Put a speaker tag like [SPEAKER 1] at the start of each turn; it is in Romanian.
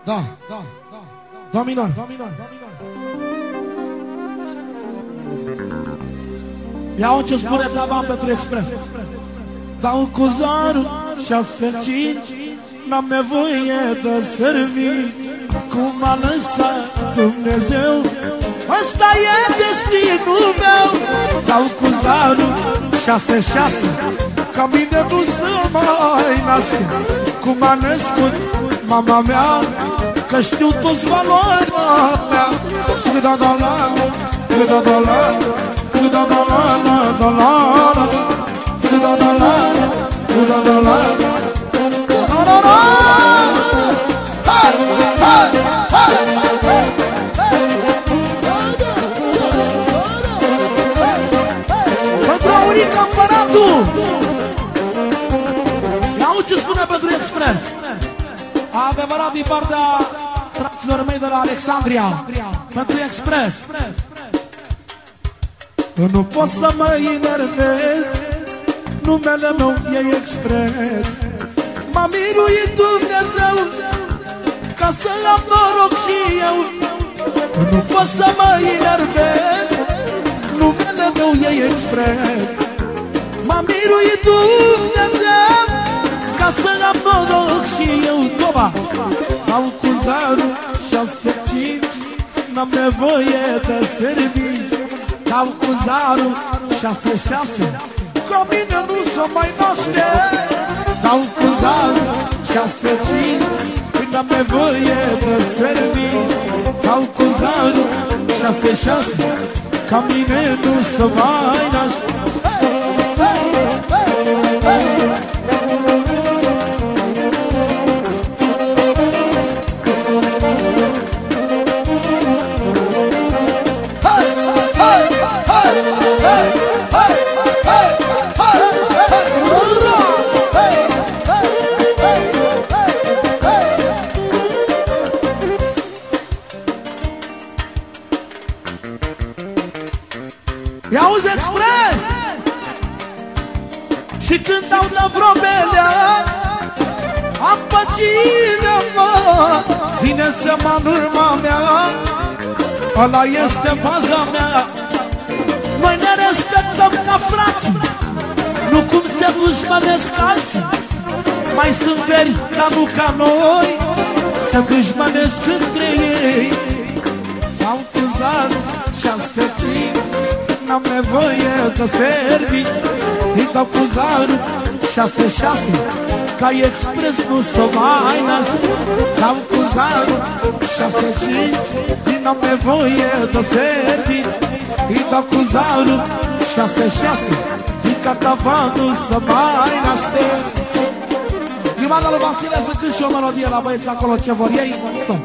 [SPEAKER 1] Da, do minor. Ia-o ce spune tavan pentru expres. Dau cu zarul 6-5, n-am nevoie de servici. Cum a lăsat Dumnezeu, ăsta e destinul meu. Dau cu zarul 6-6, ca mine nu se mai nasc. Cum a născut mama mea, că știu toți valoarea mea. Pentru a uni campanatul, iau ce spune pentru Express. Adevărat din partea fraților mei de la Alexandria, pentru Express. Nu pot să mă enervez, numele meu e Express. M-a miruit Dumnezeu ca să am noroc și eu. Nu pot să mă enervez, numele meu e Express. M-a miruit Dumnezeu ca să am noroc și eu. Toma, am cu zarul 6-5, n-am nevoie de servici. Dau cu zarul 6-6, ca mine nu se mai naște. Dau cu zarul 6-5, n-am nevoie de servici. Dau cu zarul 6-6, ca mine nu se mai naște. I-auzi Express! Și când dau de vreo belea, am păcine, mă, vine să mă în urma mea. Ăla este baza mea. Noi ne respectăm ca frați, nu cum se dușmănesc alții. Mai sunt veri, dar nu ca noi, se dușmănesc între ei. Am cu zarul 6-5, n-am nevoie de servici. Îi dau cu zarul 6-6, ca Express nu s-o mai nasc. Dau cu zarul 6-5, n-am nevoie de servici. Îi dau cu zarul 6-6, ca tavanul să mai naște. Limana lui Vasile să cânt și o melodie la băieți acolo ce vor ei. Stop.